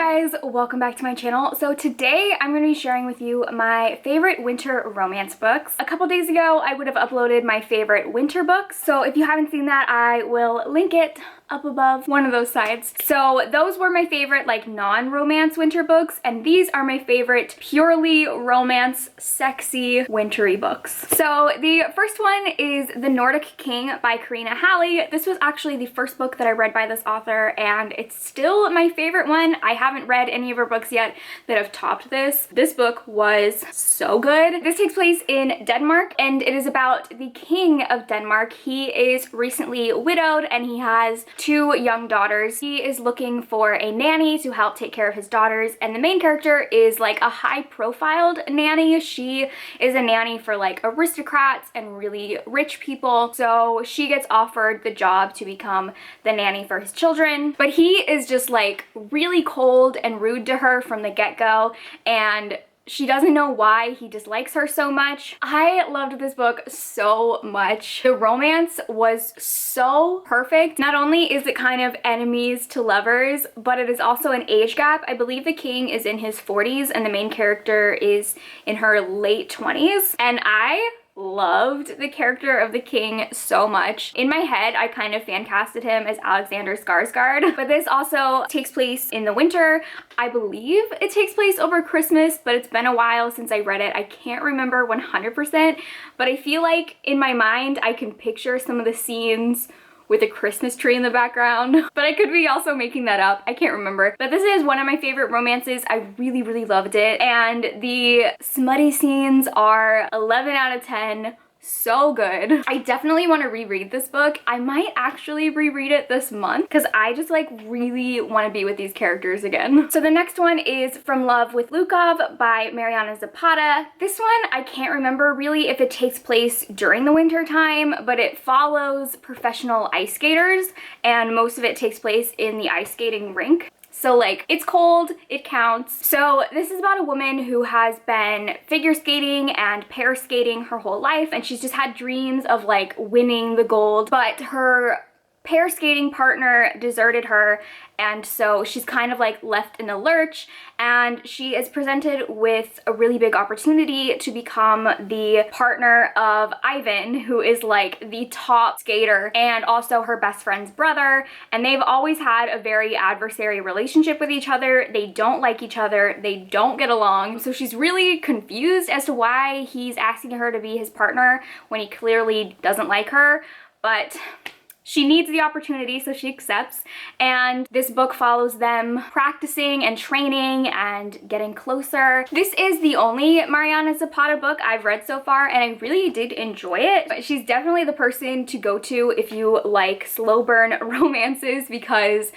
guys, welcome back to my channel. So today I'm going to be sharing with you my favorite winter romance books. A couple days ago I would have uploaded my favorite winter books, so if you haven't seen that I will link it up above one of those sides. So those were my favorite like non-romance winter books, and these are my favorite purely romance, sexy, wintry books. So the first one is The Nordic King by Karina Halley. This was actually the first book that I read by this author, and it's still my favorite one. I haven't read any of her books yet that have topped this. This book was so good. This takes place in Denmark, and it is about the king of Denmark. He is recently widowed and he has two young daughters. He is looking for a nanny to help take care of his daughters, and the main character is like a high-profiled nanny. She is a nanny for like aristocrats and really rich people, so she gets offered the job to become the nanny for his children, but he is just like really cold and rude to her from the get-go, and she doesn't know why he dislikes her so much. I loved this book so much. The romance was so perfect. Not only is it kind of enemies to lovers, but it is also an age gap. I believe the king is in his 40s and the main character is in her late 20s. And I loved the character of the king so much. In my head, I kind of fan casted him as Alexander Skarsgård, but this also takes place in the winter. I believe it takes place over Christmas, but it's been a while since I read it. I can't remember 100%, but I feel like in my mind, I can picture some of the scenes with a Christmas tree in the background, but I could be also making that up. I can't remember. But this is one of my favorite romances. I really, really loved it. And the smutty scenes are 11 out of 10. So good. I definitely want to reread this book. I might actually reread it this month because I just like really want to be with these characters again. So the next one is From Love with Luca by Mariana Zapata. This one, I can't remember really if it takes place during the winter time, but it follows professional ice skaters, and most of it takes place in the ice skating rink. So like, it's cold, it counts. So this is about a woman who has been figure skating and pair skating her whole life, and she's just had dreams of like winning the gold, but her pair skating partner deserted her, and so she's kind of like left in the lurch, and she is presented with a really big opportunity to become the partner of Ivan, who is like the top skater and also her best friend's brother, and they've always had a very adversary relationship with each other. They don't like each other, they don't get along, so she's really confused as to why he's asking her to be his partner when he clearly doesn't like her, but she needs the opportunity, so she accepts. And this book follows them practicing and training and getting closer. This is the only Mariana Zapata book I've read so far, and I really did enjoy it. But she's definitely the person to go to if you like slow burn romances, because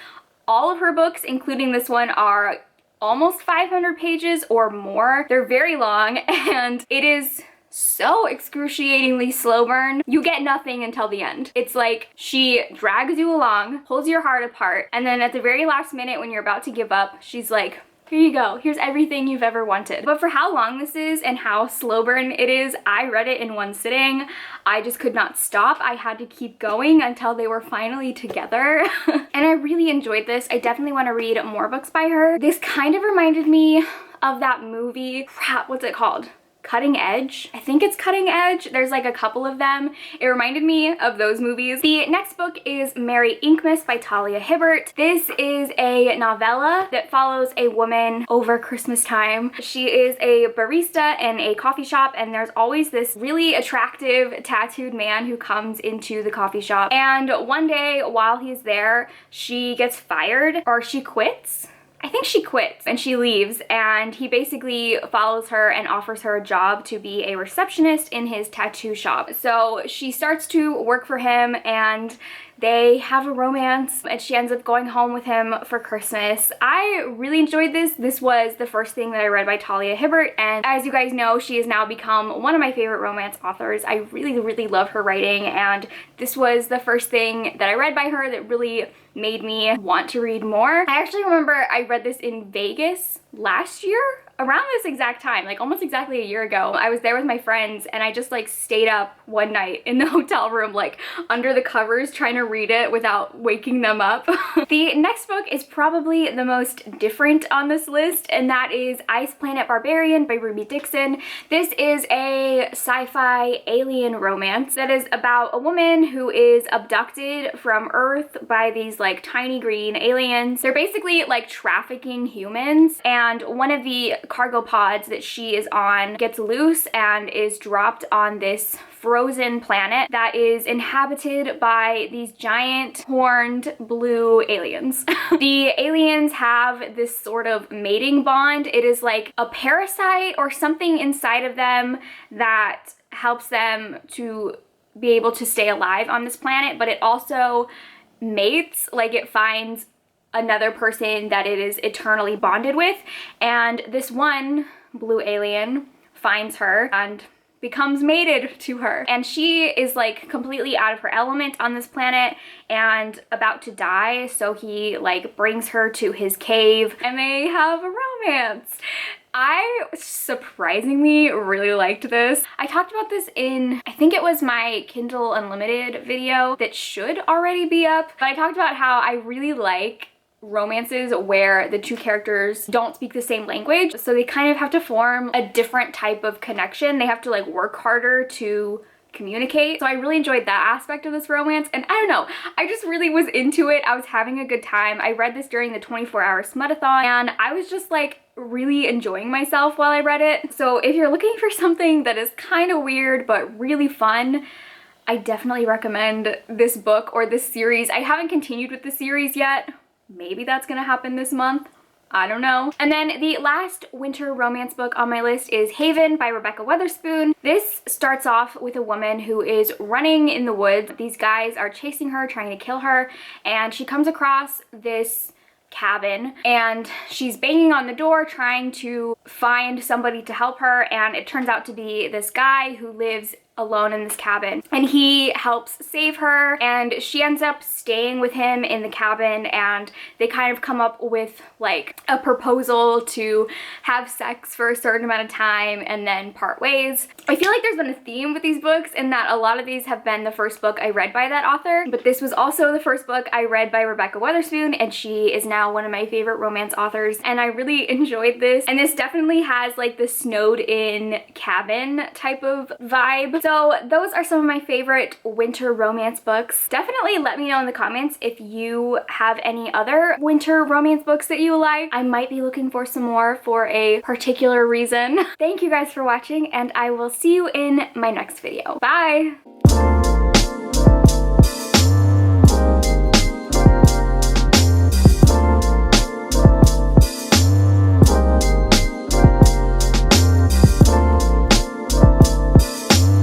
all of her books, including this one, are almost 500 pages or more. They're very long, and it is so excruciatingly slow burn. You get nothing until the end. It's like she drags you along, pulls your heart apart, and then at the very last minute when you're about to give up, she's like, here you go, here's everything you've ever wanted. But for how long this is and how slow burn it is, I read it in one sitting. I just could not stop. I had to keep going until they were finally together. And I really enjoyed this. I definitely want to read more books by her. This kind of reminded me of that movie, crap, what's it called? Cutting Edge? I think it's Cutting Edge. There's like a couple of them. It reminded me of those movies. The next book is Merry Inkmas by Talia Hibbert. This is a novella that follows a woman over Christmas time. She is a barista in a coffee shop, and there's always this really attractive tattooed man who comes into the coffee shop. And one day while he's there, she gets fired, or she quits. I think she quits and she leaves, and he basically follows her and offers her a job to be a receptionist in his tattoo shop. So she starts to work for him, and they have a romance, and she ends up going home with him for Christmas. I really enjoyed this. This was the first thing that I read by Talia Hibbert, and as you guys know, she has now become one of my favorite romance authors. I really, really love her writing, and this was the first thing that I read by her that really made me want to read more. I actually remember I read this in Vegas last year, around this exact time, like almost exactly a year ago. I was there with my friends and I just like stayed up one night in the hotel room, like under the covers, trying to read it without waking them up. The next book is probably the most different on this list, and that is Planet Barbarian by Ruby Dixon. This is a sci-fi alien romance that is about a woman who is abducted from Earth by these like tiny green aliens. They're basically like trafficking humans, and one of the cargo pods that she is on gets loose and is dropped on this frozen planet that is inhabited by these giant horned blue aliens. The aliens have this sort of mating bond. It is like a parasite or something inside of them that helps them to be able to stay alive on this planet, but it also mates, like it finds another person that it is eternally bonded with, and this one blue alien finds her and becomes mated to her, and she is like completely out of her element on this planet and about to die, so he like brings her to his cave and they have a romance. I surprisingly really liked this. I talked about this in, I think it was my Kindle Unlimited video that should already be up, but I talked about how I really like romances where the two characters don't speak the same language, so they kind of have to form a different type of connection. They have to like work harder to communicate. So I really enjoyed that aspect of this romance, and I don't know, I just really was into it. I was having a good time. I read this during the 24-hour Smutathon and I was just like really enjoying myself while I read it. So if you're looking for something that is kind of weird but really fun, I definitely recommend this book or this series. I haven't continued with the series yet. Maybe that's gonna happen this month. I don't know. And then the last winter romance book on my list is Haven by Rebecca Weatherspoon. This starts off with a woman who is running in the woods. These guys are chasing her, trying to kill her, and she comes across this cabin and she's banging on the door trying to find somebody to help her, and it turns out to be this guy who lives alone in this cabin, and he helps save her, and she ends up staying with him in the cabin, and they kind of come up with like a proposal to have sex for a certain amount of time and then part ways. I feel like there's been a theme with these books in that a lot of these have been the first book I read by that author, but this was also the first book I read by Rebecca Weatherspoon, and she is now one of my favorite romance authors, and I really enjoyed this. And this definitely has like the snowed in cabin type of vibe. So those are some of my favorite winter romance books. Definitely let me know in the comments if you have any other winter romance books that you like. I might be looking for some more for a particular reason. Thank you guys for watching, and I will see you in my next video. Bye!